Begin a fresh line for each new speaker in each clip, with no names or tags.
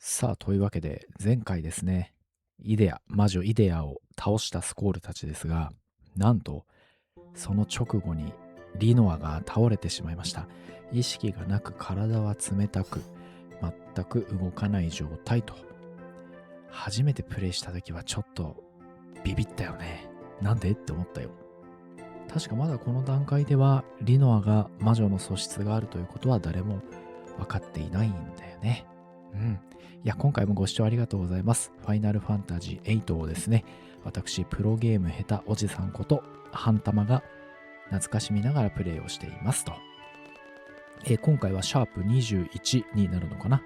さあ、というわけで、前回ですね、魔女イデアを倒したスコールたちですが、なんと、その直後にリノアが倒れてしまいました。意識がなく体は冷たく、全く動かない状態と。初めてプレイした時はちょっとビビったよね。なんでって思ったよ。確かまだこの段階では、リノアが魔女の素質があるということは誰も分かっていないんだよね。うん。いや、今回もご視聴ありがとうございます。ファイナルファンタジー8をですね、私、プロゲーム下手おじさんこと、ハンタマが懐かしみながらプレイをしていますと。今回はシャープ21になるのかな。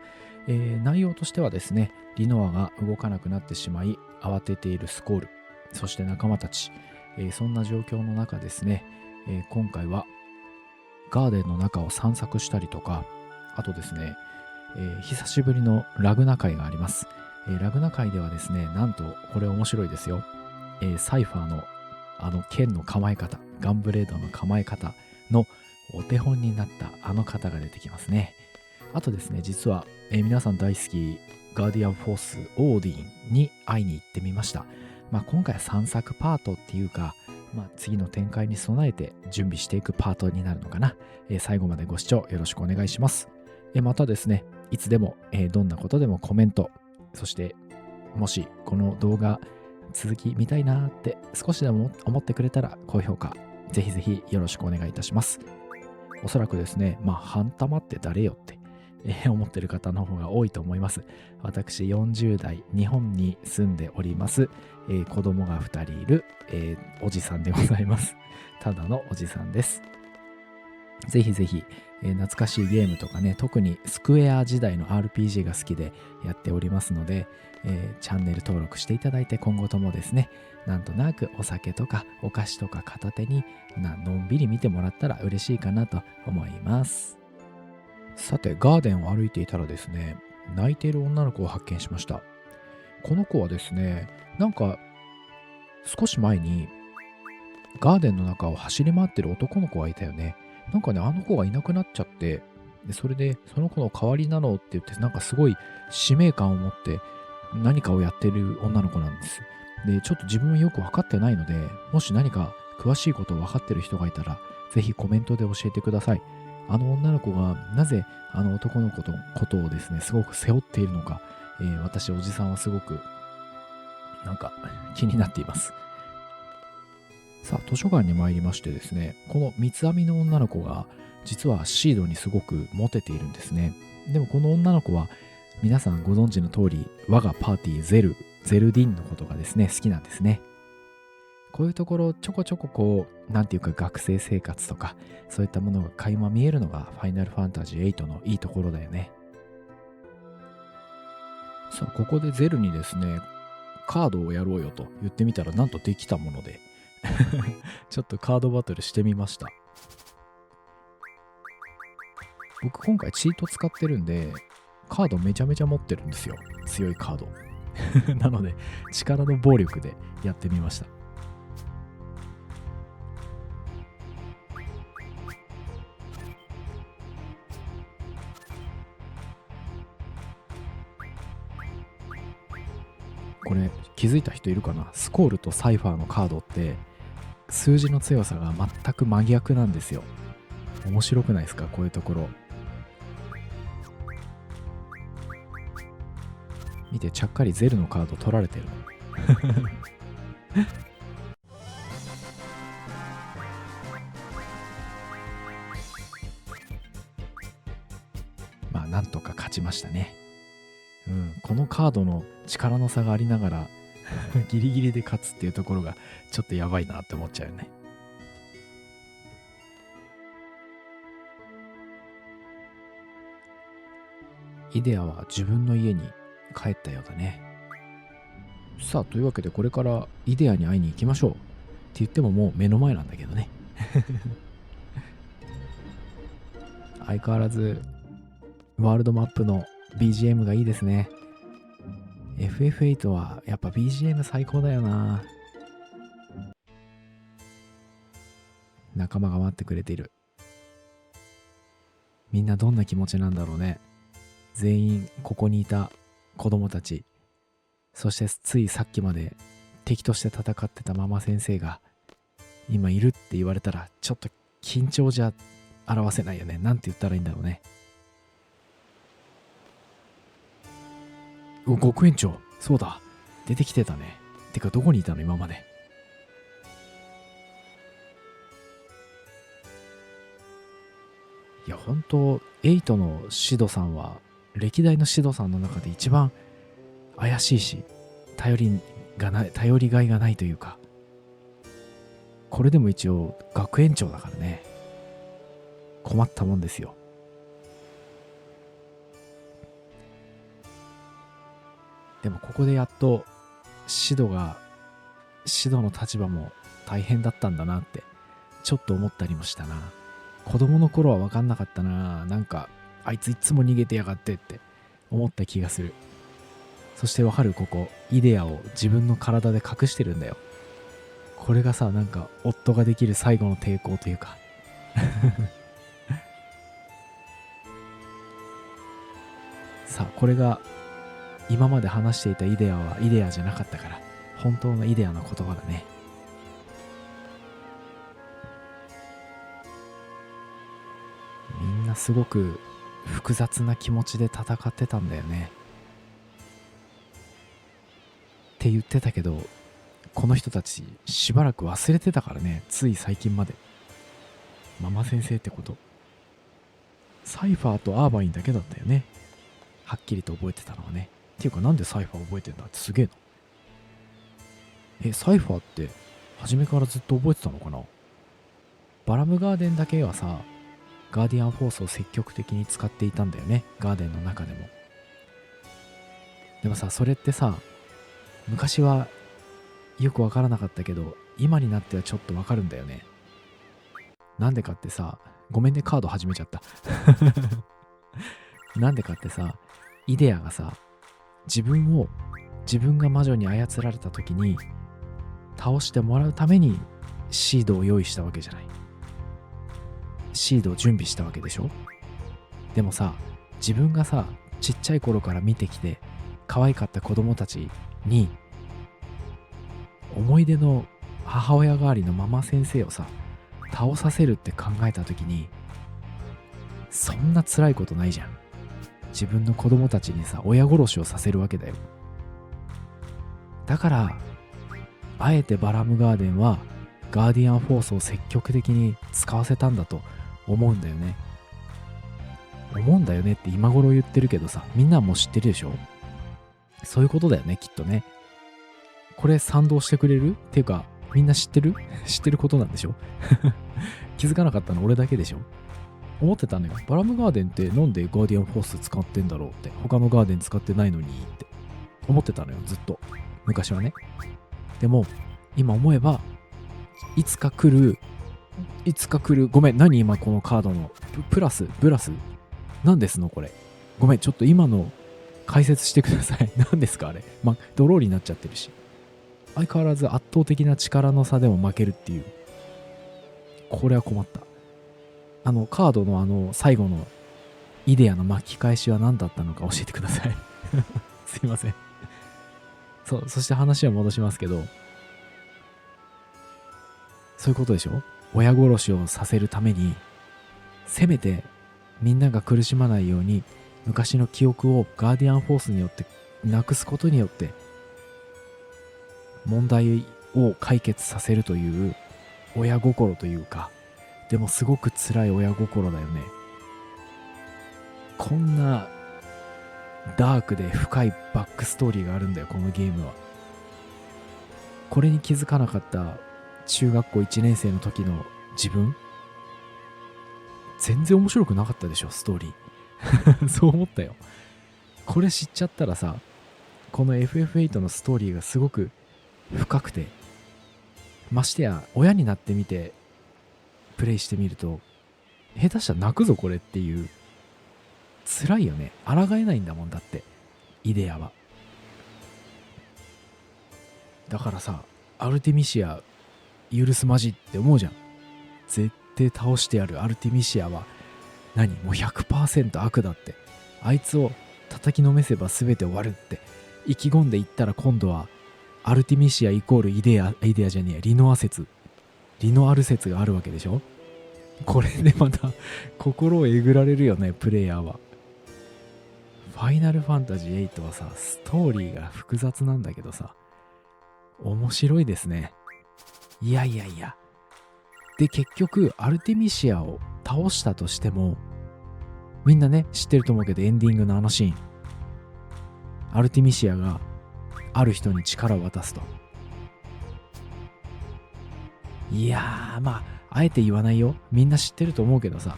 内容としてはですね、リノアが動かなくなってしまい、慌てているスコール、そして仲間たち、そんな状況の中ですね、今回はガーデンの中を散策したりとか、あとですね、久しぶりのラグナ会があります。ラグナ会ではですね、なんとこれ面白いですよ。サイファーのあの剣の構え方、ガンブレードの構え方のお手本になったあの方が出てきますね。あとですね、実は、皆さん大好きガーディアンフォースオーディンに会いに行ってみました。今回は散策パートっていうか、次の展開に備えて準備していくパートになるのかな。最後までご視聴よろしくお願いします。またですね、いつでも、どんなことでもコメント、そしてもしこの動画続き見たいなーって少しでも思ってくれたら高評価、ぜひぜひよろしくお願いいたします。おそらくですね、ハンタマって誰よって、思ってる方の方が多いと思います。私40代、日本に住んでおります。子供が2人いる、おじさんでございます。ただのおじさんです。ぜひぜひ、懐かしいゲームとかね、特にスクエア時代の RPG が好きでやっておりますので、チャンネル登録していただいて今後ともですね、なんとなくお酒とかお菓子とか片手にのんびり見てもらったら嬉しいかなと思います。さて、ガーデンを歩いていたらですね、泣いている女の子を発見しました。この子はですね、なんか少し前にガーデンの中を走り回ってる男の子がいたよね。なんかね、あの子がいなくなっちゃって、で、それで、その子の代わりなのって言って、なんかすごい使命感を持って何かをやってる女の子なんです。で、ちょっと自分はよくわかってないので、もし何か詳しいことをわかってる人がいたら、ぜひコメントで教えてください。あの女の子がなぜあの男の子のことをですね、すごく背負っているのか、私、おじさんはすごくなんか気になっています。さあ、図書館に参りましてですね、この三つ編みの女の子が、実はシードにすごくモテているんですね。でもこの女の子は、皆さんご存知の通り、我がパーティーゼルディンのことがですね、好きなんですね。こういうところ、ちょこちょこなんていうか学生生活とか、そういったものが垣間見えるのが、ファイナルファンタジー8のいいところだよね。さあ、ここでゼルにですね、カードをやろうよと言ってみたら、なんとできたもので、ちょっとカードバトルしてみました。僕今回チート使ってるんで、カードめちゃめちゃ持ってるんですよ。強いカード。なので、力の暴力でやってみました。これ、気づいた人いるかな？スコールとサイファーのカードって、数字の強さが全く真逆なんですよ。面白くないですか？こういうところ。見て、ちゃっかりゼルのカード取られてるの。なんとか勝ちましたね。このカードの力の差がありながらギリギリで勝つっていうところがちょっとやばいなって思っちゃうよね。イデアは自分の家に帰ったようだね。さあ、というわけでこれからイデアに会いに行きましょう。って言ってももう目の前なんだけどね。相変わらずワールドマップの BGM がいいですね。FF8 はやっぱ BGM 最高だよな。仲間が待ってくれている。みんなどんな気持ちなんだろうね。全員ここにいた子供たち、そしてついさっきまで敵として戦ってたママ先生が今いるって言われたら、ちょっと緊張じゃ表せないよね。なんて言ったらいいんだろうね。学園長、そうだ、出てきてたね。てかどこにいたの今まで。いや本当エイトのシドさんは歴代のシドさんの中で一番怪しいし、頼りがいがないというか、これでも一応学園長だからね。困ったもんですよ。でもここでやっとシドの立場も大変だったんだなってちょっと思ったりもしたな。子供の頃は分かんなかったな。なんかあいついつも逃げてやがってって思った気がする。そしてわかる、ここイデアを自分の体で隠してるんだよ。これがさ、なんか夫ができる最後の抵抗というかさあ、これが今まで話していたイデアはイデアじゃなかったから、本当のイデアの言葉だね。みんなすごく複雑な気持ちで戦ってたんだよねって言ってたけど、この人たちしばらく忘れてたからね。つい最近まで。ママ先生ってこと、サイファーとアーバインだけだったよね、はっきりと覚えてたのはね。っていうか、なんでサイファー覚えてんだって、すげえな。サイファーって初めからずっと覚えてたのかな。バラムガーデンだけはさ、ガーディアンフォースを積極的に使っていたんだよね、ガーデンの中でも。でもさ、それってさ、昔はよくわからなかったけど、今になってはちょっとわかるんだよね。なんでかってさ、ごめんね、カード始めちゃったなんでかってさ、イデアがさ、自分が魔女に操られた時に倒してもらうためにシードを用意したわけじゃない。シードを準備したわけでしょ。でもさ、自分がさ、ちっちゃい頃から見てきて可愛かった子供たちに、思い出の母親代わりのママ先生をさ、倒させるって考えた時に、そんな辛いことないじゃん。自分の子供たちにさ、親殺しをさせるわけだよ。だからあえてバラムガーデンはガーディアンフォースを積極的に使わせたんだと思うんだよね。思うんだよねって今頃言ってるけどさ、みんなもう知ってるでしょ。そういうことだよね、きっとね。これ賛同してくれるっていうか、みんな知ってる知ってることなんでしょ気づかなかったの俺だけでしょ。思ってたのよ。バラムガーデンってなんでガーディアンフォース使ってんだろうって。他のガーデン使ってないのにって思ってたのよ、ずっと。昔はね。でも、今思えば、いつか来る、ごめん、何今このカードの、ブラス何ですのこれ。ごめん、ちょっと今の解説してください。何ですかあれ。ドローになっちゃってるし。相変わらず圧倒的な力の差でも負けるっていう。これは困った。カードの最後のイデアの巻き返しは何だったのか教えてください。すいません。そして話は戻しますけど、そういうことでしょ。親殺しをさせるために、せめてみんなが苦しまないように昔の記憶をガーディアンフォースによってなくすことによって問題を解決させるという親心というか、でもすごく辛い親心だよね。こんなダークで深いバックストーリーがあるんだよ、このゲームは。これに気づかなかった中学校1年生の時の自分、全然面白くなかったでしょ、ストーリー。そう思ったよ。これ知っちゃったらさ、この FF8 のストーリーがすごく深くて、ましてや親になってみてプレイしてみると、下手したら泣くぞこれっていう。辛いよね。抗えないんだもんだって、イデアは。だからさ、アルテミシア許すまじって思うじゃん。絶対倒してやる。アルテミシアはもう 100% 悪だって。あいつを叩きのめせば全て終わるって意気込んでいったら、今度はアルティミシアイコールイデアじゃねえ、リノア説、リノアル説があるわけでしょ。これでまた心をえぐられるよね、プレイヤーは。ファイナルファンタジー8はさ、ストーリーが複雑なんだけどさ、面白いですね。いやいやいや。で、結局、アルテミシアを倒したとしても、みんなね、知ってると思うけど、エンディングのあのシーン。アルテミシアがある人に力を渡すと。いやー、まあ、あえて言わないよ。みんな知ってると思うけどさ、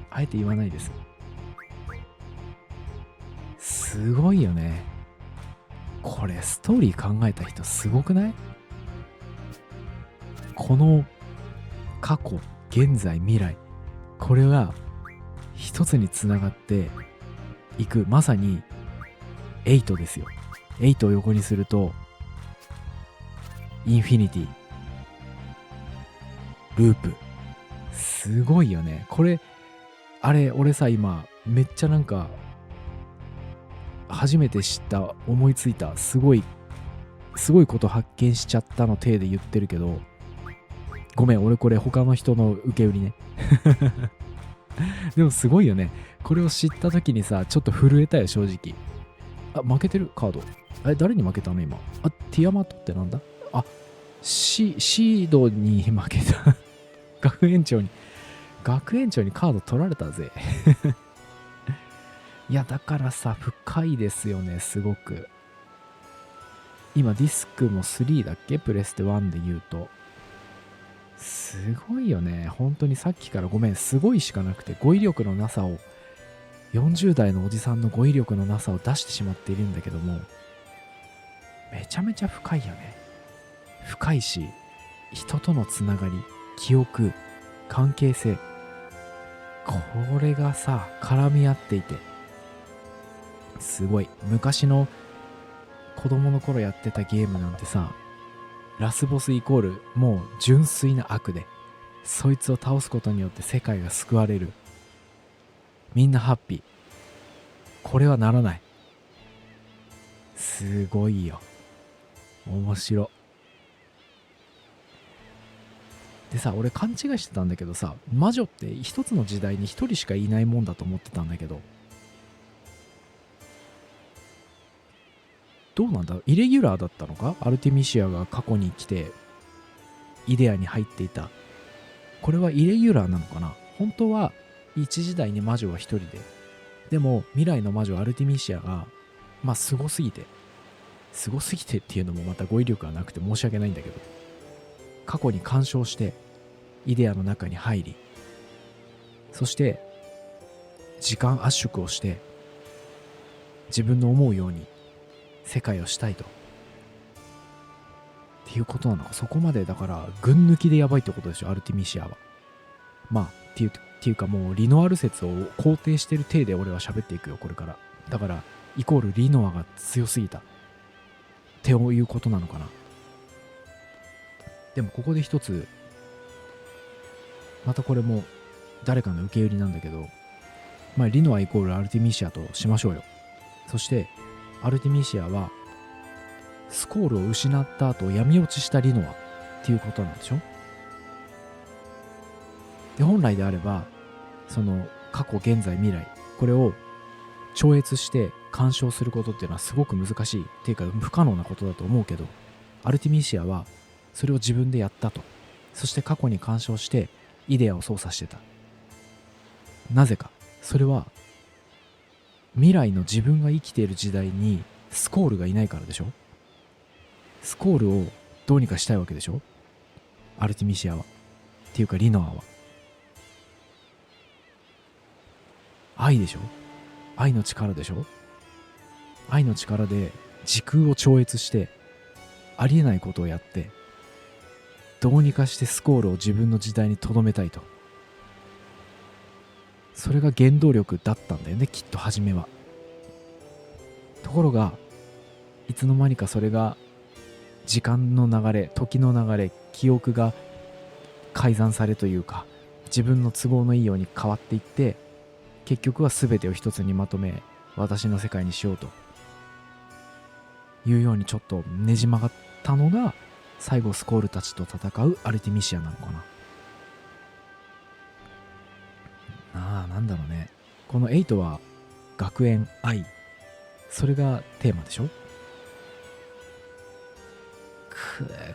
あえて言わないです。すごいよね。これ、ストーリー考えた人すごくない？この過去、現在、未来、これが一つにつながっていく、まさに8ですよ。8を横にするとインフィニティ、ループ、すごいよね。これ、あれ、俺さ、今めっちゃなんか初めて知った、思いついた、すごいこと発見しちゃったの体で言ってるけど、ごめん、俺これ他の人の受け売りね。でもすごいよね。これを知った時にさ、ちょっと震えたよ、正直。あ、負けてるカード。誰に負けたの今。ティアマトってなんだ？シードに負けた。学園長にカード取られたぜ。いや、だからさ、深いですよね、すごく。今、ディスクも3だっけ？プレステ1で言うと。すごいよね。本当にさっきからごめん、すごいしかなくて、語彙力のなさを、40代のおじさんの語彙力のなさを出してしまっているんだけども、めちゃめちゃ深いよね。深いし、人とのつながり、記憶、関係性、これがさ、絡み合っていて、すごい。昔の子供の頃やってたゲームなんてさ、ラスボスイコールもう純粋な悪で、そいつを倒すことによって世界が救われる。みんなハッピー。これはならない。すごいよ。面白。でさ、俺勘違いしてたんだけどさ、魔女って一つの時代に一人しかいないもんだと思ってたんだけど、どうなんだ？イレギュラーだったのか？アルテミシアが過去に来てイデアに入っていた。これはイレギュラーなのかな？本当は一時代に魔女は一人でも未来の魔女アルテミシアがすごすぎてっていうのもまた語彙力がなくて申し訳ないんだけど、過去に干渉してイデアの中に入り、そして時間圧縮をして自分の思うように世界をしたいとっていうことなのか。そこまでだから群抜きでやばいってことでしょ、アルティミシアは。っていうか、もうリノアル説を肯定してる体で俺は喋っていくよ、これから。だからイコールリノアが強すぎたっていうことなのかな。でもここで一つ、またこれも誰かの受け売りなんだけど、リノアイコールアルティミシアとしましょうよ。そしてアルティミシアはスコールを失った後闇落ちしたリノアっていうことなんでしょ。で、本来であればその過去現在未来、これを超越して干渉することっていうのはすごく難しいっていうか不可能なことだと思うけど、アルティミシアはそれを自分でやったと。そして過去に干渉してイデアを操作してた。なぜか。それは未来の自分が生きている時代にスコールがいないからでしょ。スコールをどうにかしたいわけでしょ、アルティミシアは。っていうかリノアは。愛でしょ。愛の力でしょ。愛の力で時空を超越してありえないことをやって、どうにかしてスコールを自分の時代に留めたいと。それが原動力だったんだよね、きっと初めは。ところがいつの間にかそれが時間の流れ、時の流れ、記憶が改ざんされというか、自分の都合のいいように変わっていって、結局は全てを一つにまとめ私の世界にしようというようにちょっとねじ曲がったのが最後スコールたちと戦うアルティミシアなのかな。なんだろうね。この8は学園愛、それがテーマでしょ。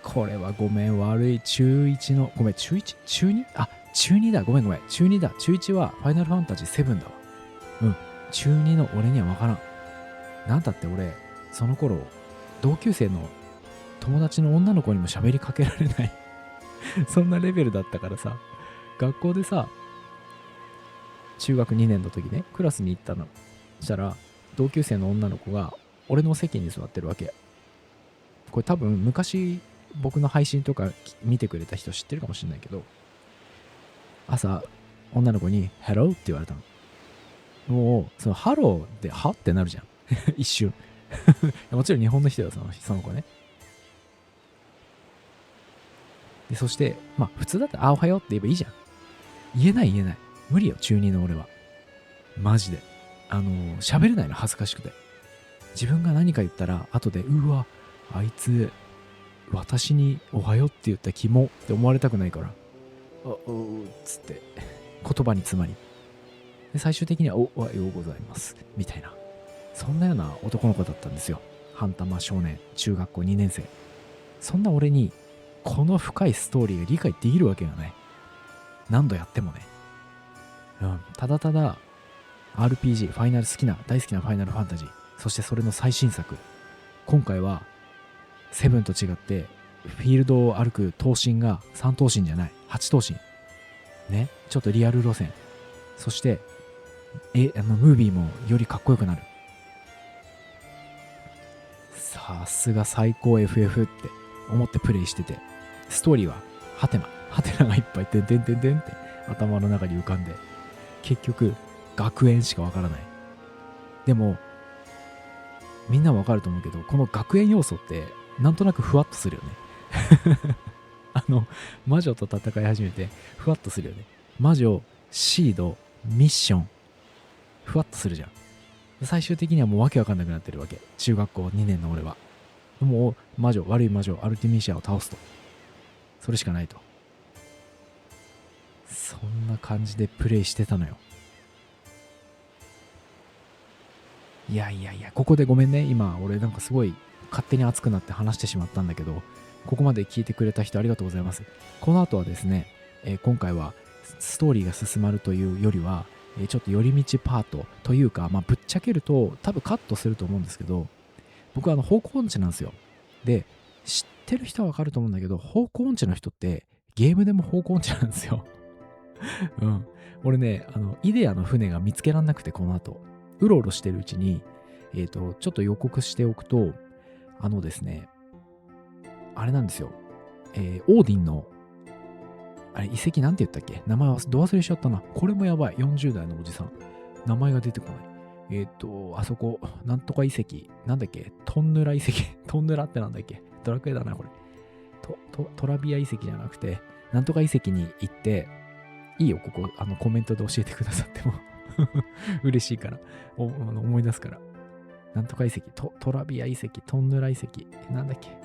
これはごめん、悪い。中1の、ごめん、中 1？ 中 2？ あ、中2だ。ごめん。中2だ。中1はファイナルファンタジー7だわ。中2の俺には分からん。なんだって俺、その頃、同級生の友達の女の子にも喋りかけられないそんなレベルだったからさ、学校でさ、中学2年の時ね、クラスに行ったの。したら、同級生の女の子が俺の席に座ってるわけ。これ多分昔僕の配信とか見てくれた人知ってるかもしれないけど、朝女の子に「ハロー」って言われたの。もうそのハローではってなるじゃん一瞬もちろん日本の人だよ、その子ね。でそしてまあ普通だったら「あおはよう」って言えばいいじゃん。言えない無理よ、中2の俺は。マジで喋れないの、恥ずかしくて。自分が何か言ったら後でうわあいつ私におはようって言ったキモって思われたくないから、っつって言葉に詰まり、で最終的にはおはようございますみたいな、そんなような男の子だったんですよ。半玉少年、中学校2年生。そんな俺にこの深いストーリーが理解できるわけがない。何度やってもね。ただただ RPG、ファイナル大好きなファイナルファンタジー、そしてそれの最新作。今回はセブンと違ってフィールドを歩く闘神が3闘神じゃない、8闘神ね。ちょっとリアル路線、そしてムービーもよりかっこよくなる。さすが最高 FF って思ってプレイしてて、ストーリーはハテナがいっぱいてんって頭の中に浮かんで、結局学園しかわからない。でもみんなわかると思うけど、この学園要素ってなんとなくふわっとするよね魔女と戦い始めてふわっとするよね。魔女、シード、ミッション、ふわっとするじゃん。最終的にはもうわけわかんなくなってるわけ、中学校2年の俺は。もう悪い魔女アルティミシアを倒すと、それしかないと。そんな感じでプレイしてたのよ。いやここでごめんね。今俺なんかすごい勝手に熱くなって話してしまったんだけど、ここまで聞いてくれた人ありがとうございます。この後はですね、今回はストーリーが進まるというよりは、ちょっと寄り道パートというか、ぶっちゃけると多分カットすると思うんですけど、僕は方向音痴なんですよ。で、知ってる人はわかると思うんだけど、方向音痴の人ってゲームでも方向音痴なんですよ俺ね、イデアの船が見つけらんなくて、この後うろうろしてるうちに、ちょっと予告しておくと、ですね、あれなんですよ。オーディンの、あれ、遺跡なんて言ったっけ、名前ど忘れしちゃったな。これもやばい。40代のおじさん。名前が出てこない。あそこ、なんとか遺跡。なんだっけ、トンヌラ遺跡。トンヌラってなんだっけ、ドラクエだな、これ。トラビア遺跡じゃなくて、なんとか遺跡に行って、いいよ、ここ、コメントで教えてくださっても嬉しいから、思い出すから。なんとか遺跡、トラビア遺跡、トンヌラ遺跡、なんだっけ、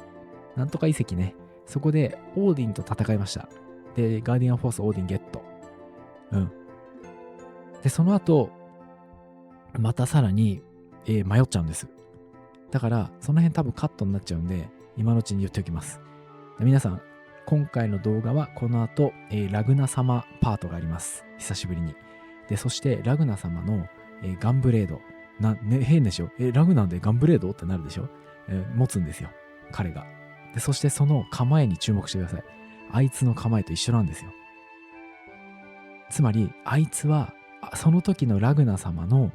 なんとか遺跡ね。そこでオーディンと戦いました。で、ガーディアンフォースオーディンゲット。で、その後、またさらに、迷っちゃうんです。だから、その辺多分カットになっちゃうんで、今のうちに言っておきます。皆さん、今回の動画はこの後、ラグナ様パートがあります。久しぶりに。で、そしてラグナ様の、ガンブレード。変でしょ。ラグナでガンブレードってなるでしょ。持つんですよ、彼が。で、そしてその構えに注目してください。あいつの構えと一緒なんですよ。つまり、あいつは、その時のラグナ様の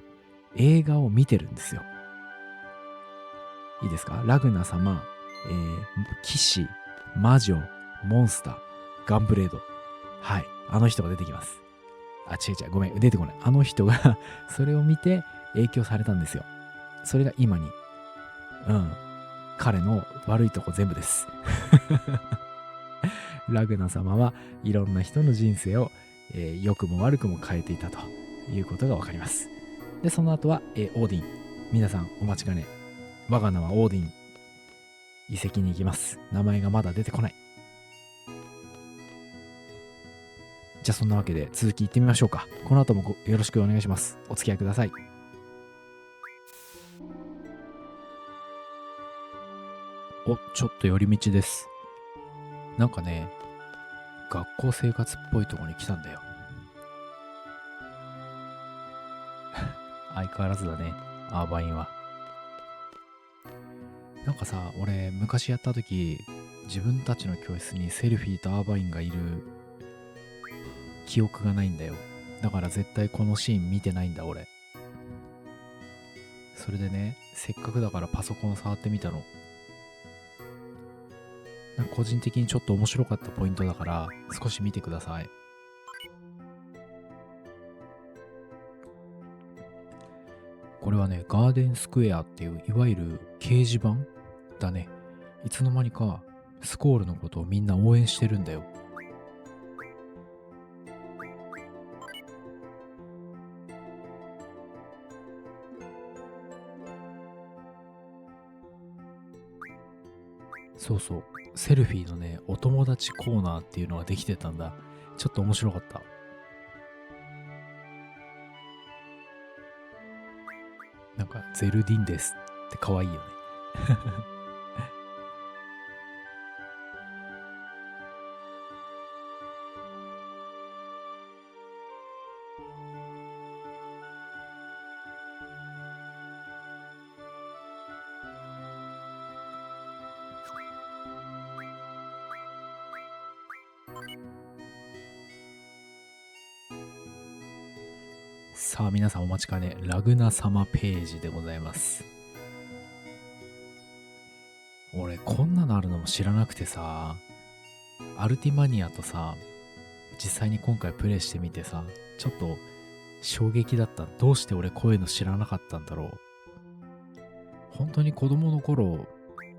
映画を見てるんですよ。いいですか？ラグナ様、騎士、魔女、モンスター、ガンブレード。はい。あの人が出てきます。違う。ごめん。出てこない。あの人がそれを見て影響されたんですよ。それが今に。彼の悪いとこ全部です。ラグナ様はいろんな人の人生を、良くも悪くも変えていたということがわかります。で、その後は、オーディン。皆さんお待ちかね。我が名はオーディン。遺跡に行きます。名前がまだ出てこない。じゃあそんなわけで続き行ってみましょうか。この後もよろしくお願いします。お付き合いください。ちょっと寄り道です。なんかね、学校生活っぽいところに来たんだよ。相変わらずだね、アーバインは。なんかさ、俺昔やった時、自分たちの教室にセルフィーとアーバインがいる記憶がないんだよ。だから絶対このシーン見てないんだ俺。それでね、せっかくだからパソコン触ってみたの。なんか個人的にちょっと面白かったポイントだから少し見てください。これはね、ガーデンスクエアっていういわゆる掲示板だね。いつの間にかスコールのことをみんな応援してるんだよ。そうそう。セルフィーのね、お友達コーナーっていうのができてたんだ。ちょっと面白かった。なんか、ゼルディンですって可愛いよね。さあ皆さんお待ちかね、ラグナ様ページでございます。俺こんなのあるのも知らなくてさ、アルティマニアとさ、実際に今回プレイしてみてさ、ちょっと衝撃だった。どうして俺こういうの知らなかったんだろう。本当に子供の頃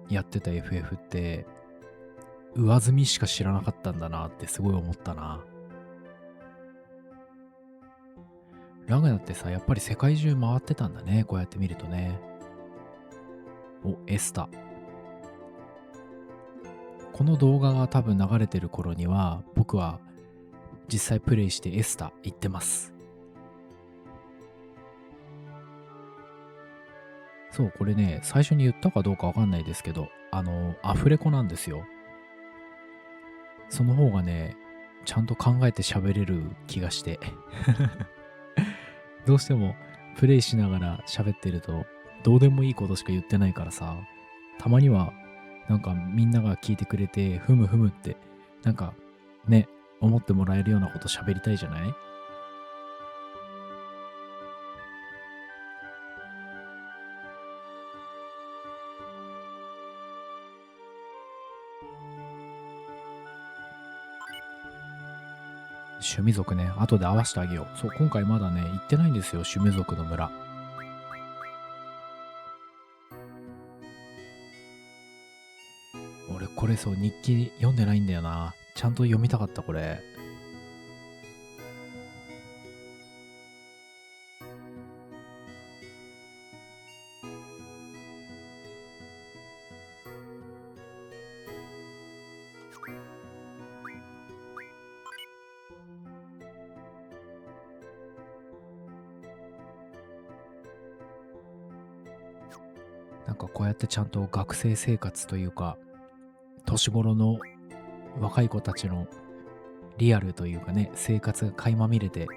やってた FF って上積みしか知らなかったんだなってすごい思ったな。ラグナってさ、やっぱり世界中回ってたんだね。こうやって見るとね。エスタ。この動画が多分流れてる頃には、僕は実際プレイしてエスタ行ってます。そう、これね、最初に言ったかどうかわかんないですけど、アフレコなんですよ。その方がね、ちゃんと考えて喋れる気がして。どうしてもプレイしながら喋ってると、どうでもいいことしか言ってないからさ、たまには、なんかみんなが聞いてくれて、ふむふむって、なんかね、思ってもらえるようなこと喋りたいじゃない？趣味族ね、後で合わせてあげよう。そう、今回まだね、行ってないんですよ、趣味族の村。俺、これそう、日記読んでないんだよな。ちゃんと読みたかった、これ。なんかこうやってちゃんと学生生活というか、年頃の若い子たちのリアルというかね、生活が垣間見れて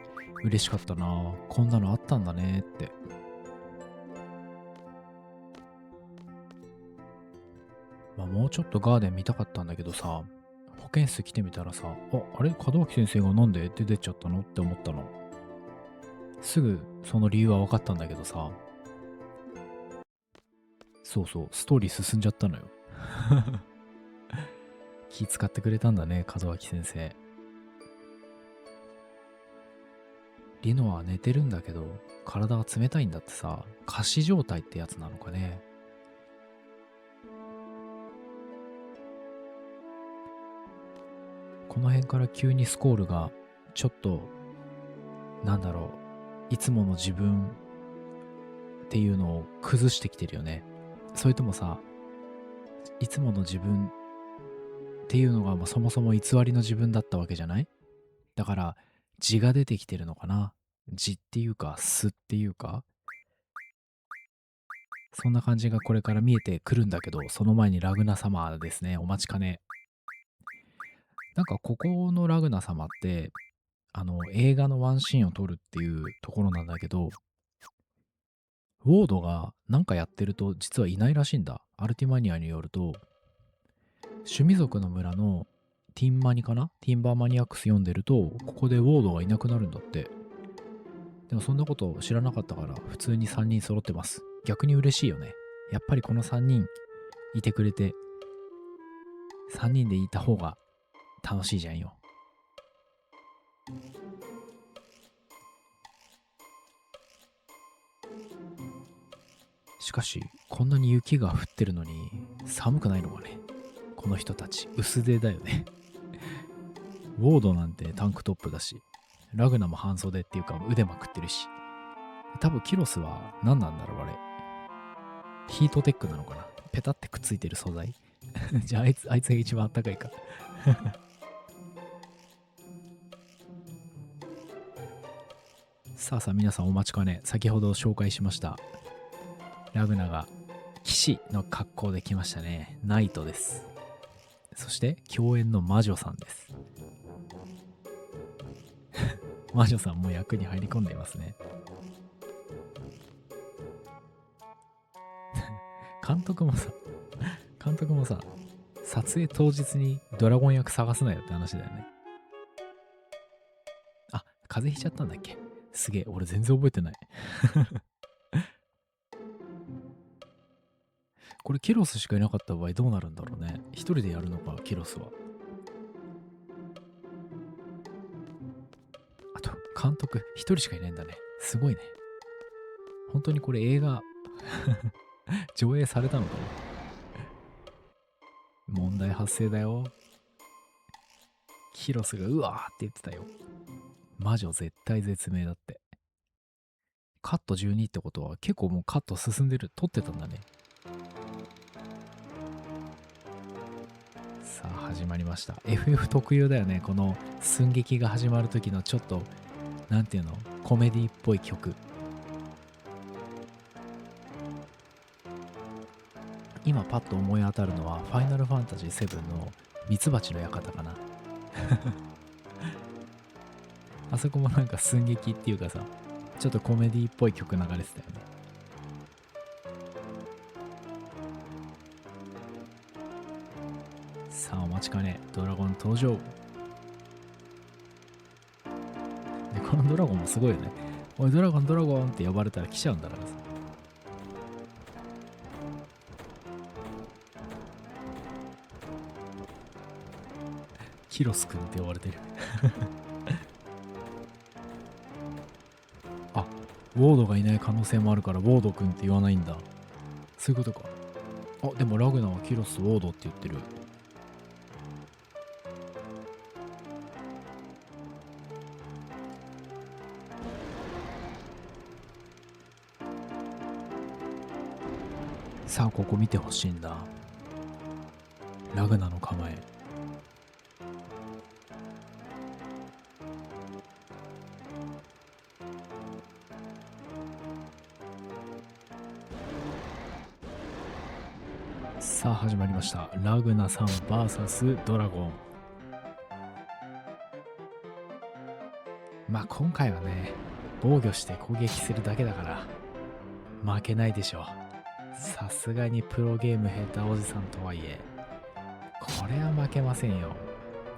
嬉しかったな。こんなのあったんだねって。まあもうちょっとガーデン見たかったんだけどさ、保健室来てみたらさ、あれ門脇先生がなんで出てっちゃったのって思ったの。すぐその理由は分かったんだけどさ、そうそう、ストーリー進んじゃったのよ。気使ってくれたんだね、門脇先生。リノは寝てるんだけど、体が冷たいんだってさ、仮死状態ってやつなのかね。この辺から急にスコールが、ちょっと、なんだろう、いつもの自分っっていうのを崩してきてるよね。それともさ、いつもの自分っていうのがそもそも偽りの自分だったわけじゃない？だから字が出てきてるのかな。字っていうか素っていうか、そんな感じがこれから見えてくるんだけど、その前にラグナ様ですね。お待ちかね。なんかここのラグナ様って、映画のワンシーンを撮るっていうところなんだけど、ウォードがなんかやってると実はいないらしいんだ。アルティマニアによると、趣味族の村のティンマニかな、ティンバーマニアックス読んでると、ここでウォードがいなくなるんだって。でもそんなこと知らなかったから、普通に3人揃ってます。逆に嬉しいよね。やっぱりこの3人いてくれて、3人でいた方が楽しいじゃんよ。しかし、こんなに雪が降ってるのに寒くないのかね。この人たち、薄手だよね。ウォードなんてタンクトップだし、ラグナも半袖っていうか腕まくってるし。多分キロスは何なんだろうあれ。ヒートテックなのかな、ペタってくっついてる素材。じゃああいつが一番あったかいか。さあさあ皆さんお待ちかね。先ほど紹介しましたラグナが騎士の格好で来ましたね。ナイトです。そして共演の魔女さんです。魔女さんも役に入り込んでいますね。監督もさ、撮影当日にドラゴン役探すなよって話だよね。あ、風邪ひいちゃったんだっけ。すげえ、俺全然覚えてない。これキロスしかいなかった場合どうなるんだろうね。一人でやるのか、キロスは。あと、監督一人しかいないんだね。すごいね。本当にこれ映画上映されたのかな。問題発生だよ。キロスがうわーって言ってたよ。魔女絶対絶命だって。カット12ってことは結構もうカット進んでる。撮ってたんだね。さあ始まりました。 FF 特有だよね。この寸劇が始まる時のちょっとなんていうの、コメディっぽい曲。今パッと思い当たるのはファイナルファンタジー7のミツバチの館かな。あそこもなんか寸劇っていうかさ、ちょっとコメディっぽい曲流れてたよね。さあお待ちかね、ドラゴン登場。でこのドラゴンもすごいよね。おいドラゴンドラゴンって呼ばれたら来ちゃうんだからさ。キロスくんって呼ばれてる。あ、ウォードがいない可能性もあるからウォードくんって言わないんだ。そういうことか。あ、でもラグナはキロスウォードって言ってる。さあここ見てほしいんだ。ラグナの構え。さあ始まりました。ラグナさん VS ドラゴン。まあ今回はね、防御して攻撃するだけだから負けないでしょう。さすがにプロゲーム下手おじさんとはいえ、これは負けませんよ。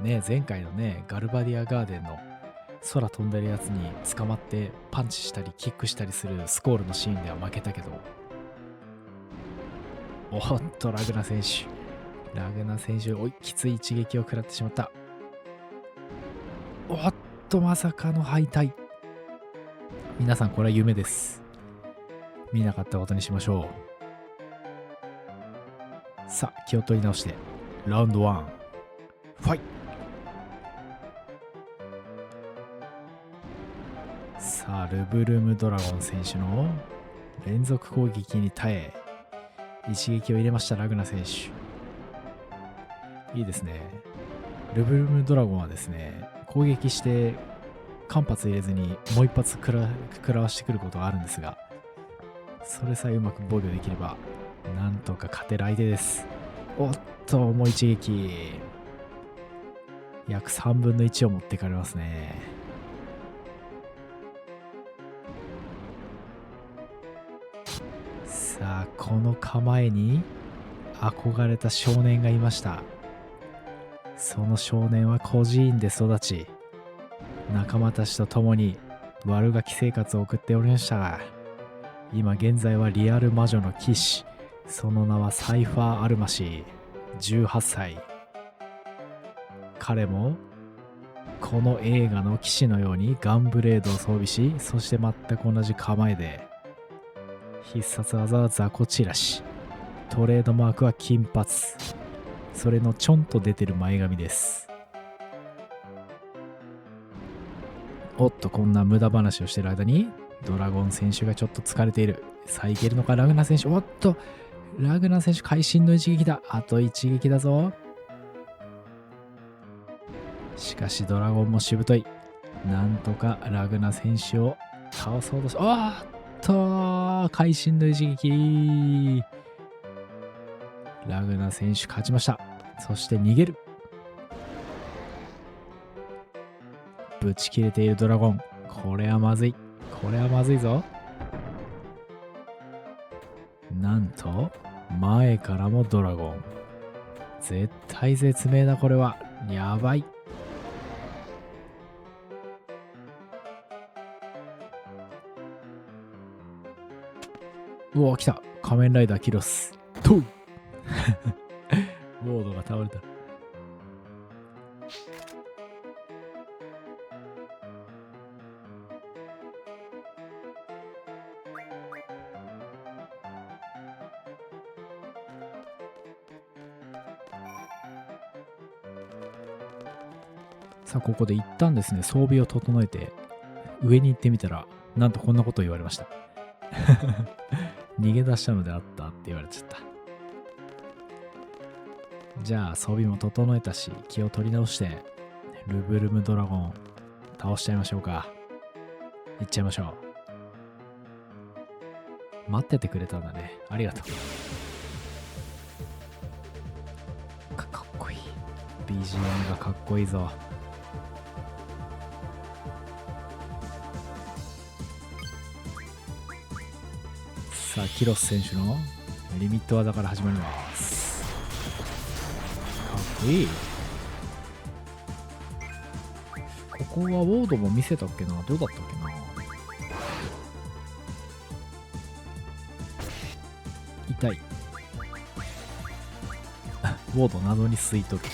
ね、前回のね、ガルバディアガーデンの空飛んでるやつに捕まってパンチしたりキックしたりするスコールのシーンでは負けたけど、おっとラグナ選手、おいきつい一撃を食らってしまった。おっとまさかの敗退。皆さんこれは夢です。見なかったことにしましょう。さあ気を取り直してラウンド1ファイ。さあルブルムドラゴン選手の連続攻撃に耐え、一撃を入れましたラグナ選手。いいですね。ルブルムドラゴンはですね、攻撃して間髪入れずにもう一発食らわしてくることがあるんですが、それさえうまく防御できればなんとか勝てる相手です。おっと、もう一撃。約3分の1を持っていかれますね。さあ、この構えに憧れた少年がいました。その少年は孤児院で育ち、仲間たちと共に悪ガキ生活を送っておりましたが、今現在はリアル魔女の騎士、その名はサイファー・アルマシー、18歳。彼もこの映画の騎士のようにガンブレードを装備し、そして全く同じ構えで、必殺技は雑魚散らし、トレードマークは金髪、それのちょんと出てる前髪です。おっと、こんな無駄話をしてる間にドラゴン選手がちょっと疲れている。さあいけるのかラグナ選手。おっと、ラグナ選手会心の一撃だ。あと一撃だぞ。しかしドラゴンもしぶとい。なんとかラグナ選手を倒そうとし、あーっと、会心の一撃。ラグナ選手勝ちました。そして逃げる。ぶち切れているドラゴン。これはまずい。これはまずいぞ。なんと、前からもドラゴン。絶体絶命だ、これは。やばい。うわ、来た。仮面ライダーキロス。とうボードが倒れた。さあ、ここで一旦ですね、装備を整えて、上に行ってみたら、なんとこんなことを言われました。逃げ出したのであったって言われちゃった。じゃあ、装備も整えたし、気を取り直して、ルブルムドラゴン、倒しちゃいましょうか。行っちゃいましょう。待っててくれたんだね。ありがとう。かっこいい。BGM がかっこいいぞ。さあ、キロス選手のリミット技から始まります。かっこいい。ここはウォードも見せたっけな。どうだったっけな。痛い。ウォード謎に吸い取る。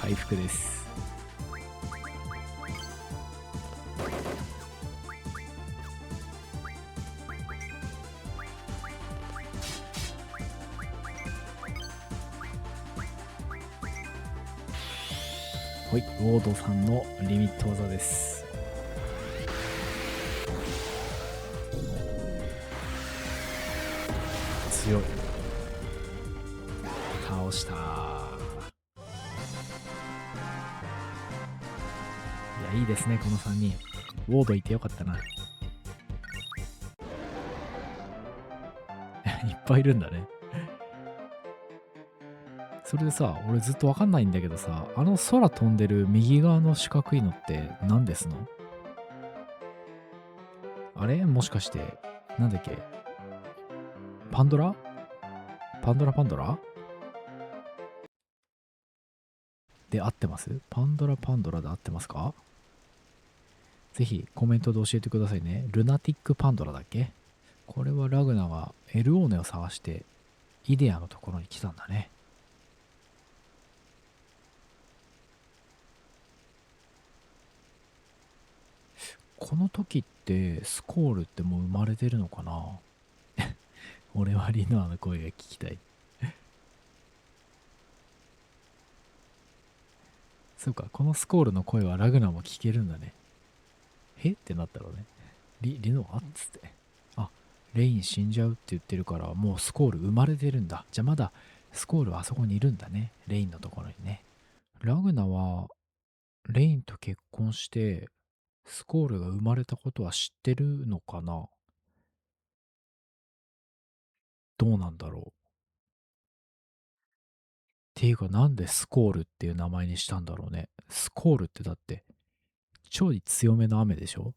回復です。はい、ウォードさんのリミット技です。強い。倒した。いや、いいですね、この3人。ウォードいてよかったな。いっぱいいるんだね。それでさ、俺ずっとわかんないんだけどさ、あの空飛んでる右側の四角いのって何ですの？あれもしかして、なんだっけ？パンドラ？パンドラで合ってます？パンドラで合ってますか？ぜひコメントで教えてくださいね。ルナティックパンドラだっけ？これはラグナがエルオーネを探してイデアのところに来たんだね。この時ってスコールってもう生まれてるのかな？俺はリノアの声が聞きたい。そうか、このスコールの声はラグナも聞けるんだね。へってなったろうね。リノアっつって。レイン死んじゃうって言ってるから、もうスコール生まれてるんだ。じゃあまだスコールはあそこにいるんだね。レインのところにね。ラグナはレインと結婚してスコールが生まれたことは知ってるのかな？どうなんだろう。っていうかなんでスコールっていう名前にしたんだろうね。スコールってだってちょい強めの雨でしょ？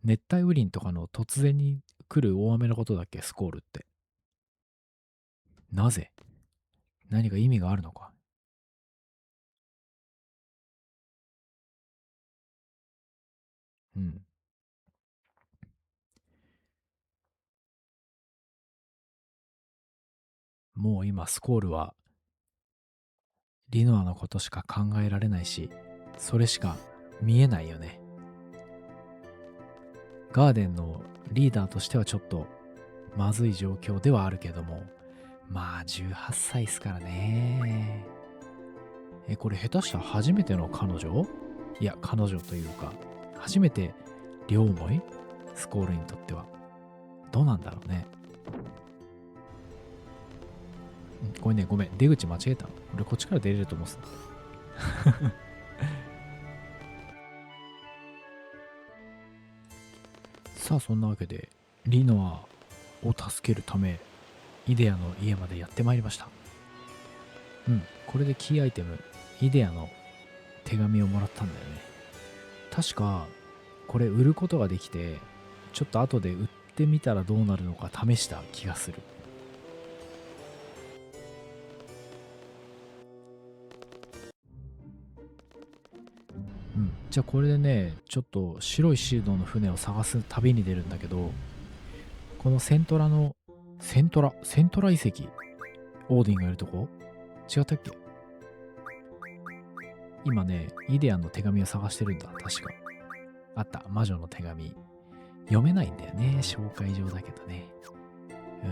熱帯雨林とかの突然に来る大雨のことだっけ、スコールって。なぜ？何か意味があるのか？うん。もう今スコールはリノアのことしか考えられないし、それしか見えないよね。ガーデンのリーダーとしてはちょっとまずい状況ではあるけども、まあ18歳っすからね。これ下手したら初めての彼女？いや、彼女というか、初めて両思い？スコールにとっては。どうなんだろうね。これね、ごめん。出口間違えたの。俺こっちから出れると思ってた。さあ、そんなわけで、リノアを助けるため、イデアの家までやってまいりました。これでキーアイテム、イデアの手紙をもらったんだよね。確か、これ売ることができて、ちょっと後で売ってみたらどうなるのか試した気がする。じゃあこれでね、ちょっと白いシールドの船を探す旅に出るんだけど、このセントラ遺跡、オーディンがいるとこ違ったっけ？今ね、イデアンの手紙を探してるんだ、確か。あった、魔女の手紙。読めないんだよね、紹介状だけどね。う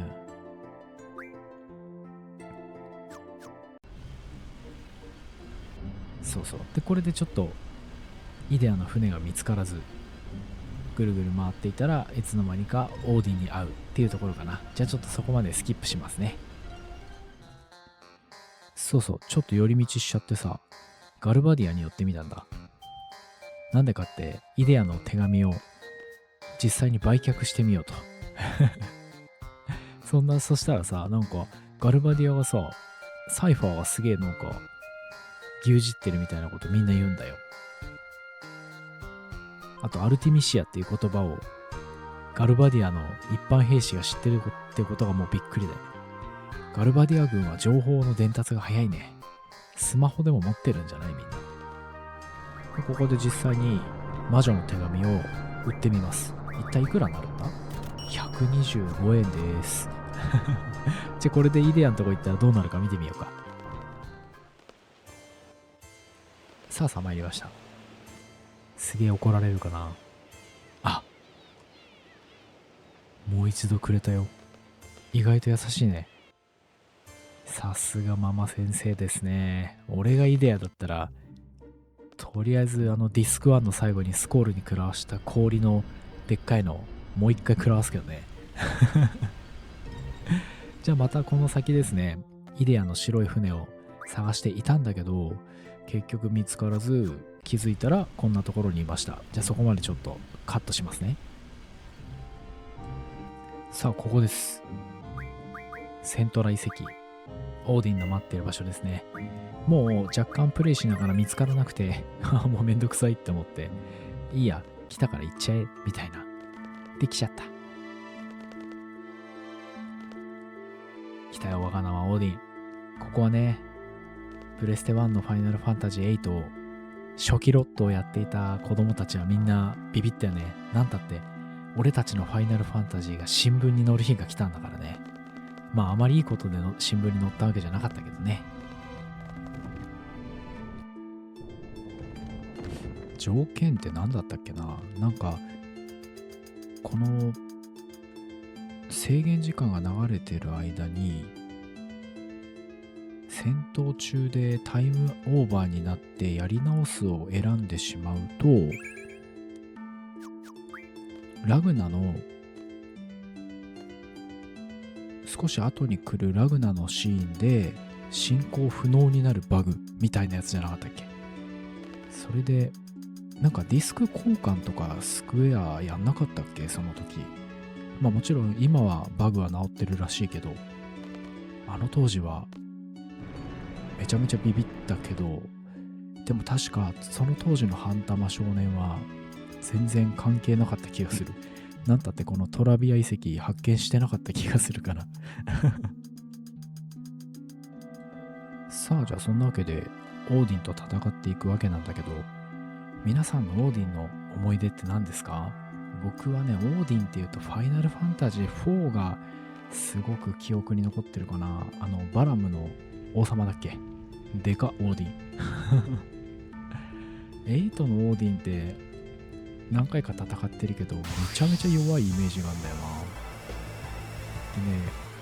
ん。そうそう。で、これでちょっと、イデアの船が見つからず、ぐるぐる回っていたらいつの間にかオーディンに会うっていうところかな。じゃあちょっとそこまでスキップしますね。そうそう、ちょっと寄り道しちゃってさ、ガルバディアに寄ってみたんだ。なんでかって、イデアの手紙を実際に売却してみようと。そしたらさ、なんか、ガルバディアがさ、サイファーがすげえなんか、牛耳ってるみたいなことみんな言うんだよ。あと、アルティミシアっていう言葉を、ガルバディアの一般兵士が知ってるってことがもうびっくりだよ。ガルバディア軍は情報の伝達が早いね。スマホでも持ってるんじゃないみんな。ここで実際に魔女の手紙を売ってみます。一体いくらになるんだ？ 125 円です。じゃあこれでイデアのとこ行ったらどうなるか見てみようか。さあ参りました。すげえ怒られるかな。あ、もう一度くれたよ。意外と優しいね。さすがママ先生ですね。俺がイデアだったら、とりあえずディスク1の最後にスコールに食らわした氷のでっかいのもう一回食らわすけどね。じゃあまたこの先ですね、イデアの白い船を探していたんだけど、結局見つからず、気づいたらこんなところにいました。じゃあそこまでちょっとカットしますね。さあ、ここです。セントラ遺跡。オーディンの待ってる場所ですね。もう若干プレイしながら見つからなくて、もうめんどくさいって思って、いいや、来たから行っちゃえ、みたいな。できちゃった。来たよ、我が名はオーディン。ここはね、プレステ1のファイナルファンタジー8を初期ロットをやっていた子供たちはみんなビビったよね。なんたって、俺たちのファイナルファンタジーが新聞に載る日が来たんだからね。まああまりいいことでの新聞に載ったわけじゃなかったけどね。条件って何だったっけな。なんか、この制限時間が流れてる間に、戦闘中でタイムオーバーになってやり直すを選んでしまうと、ラグナの少し後に来るラグナのシーンで進行不能になるバグみたいなやつじゃなかったっけ。それでなんかディスク交換とかスクエアやんなかったっけその時。まあもちろん今はバグは治ってるらしいけど、あの当時はめちゃめちゃビビったけど、でも確かその当時の半玉少年は全然関係なかった気がする。なんたってこのトラビア遺跡発見してなかった気がするからさあ、じゃあそんなわけでオーディンと戦っていくわけなんだけど、皆さんのオーディンの思い出って何ですか？僕はね、オーディンっていうとファイナルファンタジー4がすごく記憶に残ってるかな。バラムの王様だっけ？デカオーディン8のオーディンって何回か戦ってるけどめちゃめちゃ弱いイメージがあるんだよな。でね、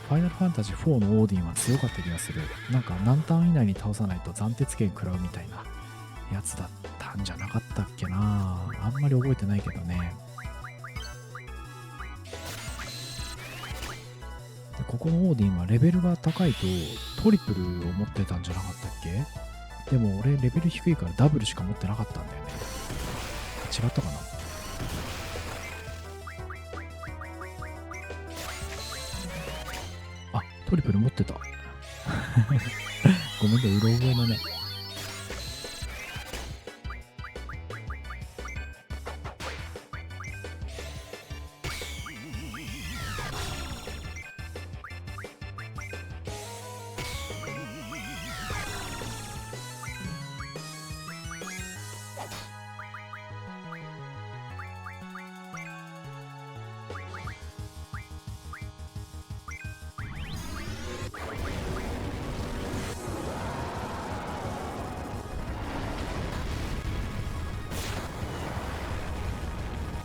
ファイナルファンタジー4のオーディンは強かった気がする。なんか何ターン以内に倒さないと暫定権食らうみたいなやつだったんじゃなかったっけな。あんまり覚えてないけどね。でここのオーディンはレベルが高いとトリプルを持ってたんじゃなかったっけ？でも俺レベル低いからダブルしか持ってなかったんだよね。違ったかな。あ、トリプル持ってたごめんね、うろ覚えだね。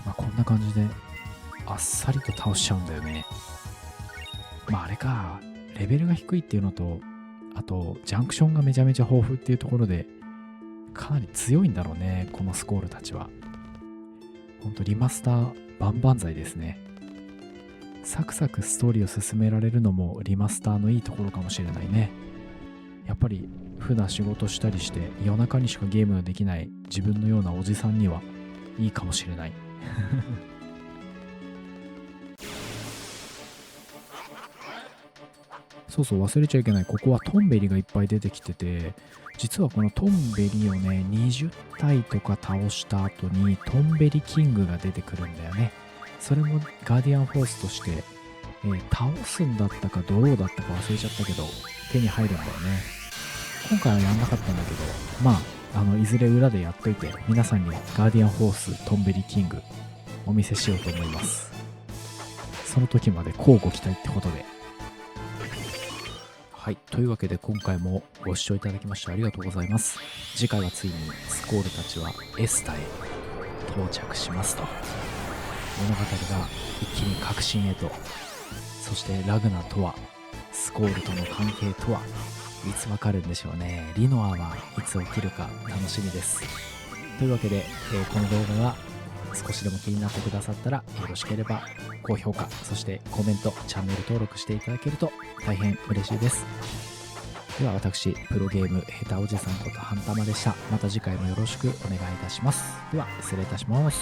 まあこんな感じであっさりと倒しちゃうんだよね。まああれか、レベルが低いっていうのと、あとジャンクションがめちゃめちゃ豊富っていうところでかなり強いんだろうね、このスコールたちは。ほんとリマスター万々歳ですね。サクサクストーリーを進められるのもリマスターのいいところかもしれないね。やっぱり普段仕事したりして夜中にしかゲームができない自分のようなおじさんにはいいかもしれないそうそう、忘れちゃいけない。ここはトンベリがいっぱい出てきてて、実はこのトンベリをね、20体とか倒した後にトンベリキングが出てくるんだよね。それもガーディアンフォースとして、倒すんだったかドローだったか忘れちゃったけど、手に入るんだよね。今回はやんなかったんだけど、まあ、いずれ裏でやっといて、皆さんにガーディアンフォーストンベリキングお見せしようと思います。その時まで乞うご期待ってことで。はい。というわけで今回もご視聴いただきましてありがとうございます。次回はついにスコールたちはエスタへ到着しますと。物語が一気に革新へと。そしてラグナとは、スコールとの関係とはいつわかるんでしょうね。リノアはいつ起きるか楽しみです。というわけで、この動画が少しでも気になってくださったらよろしければ高評価、そしてコメント、チャンネル登録していただけると大変嬉しいです。では私、プロゲーム下手おじさんことハンタマでした。また次回もよろしくお願いいたします。では失礼いたします。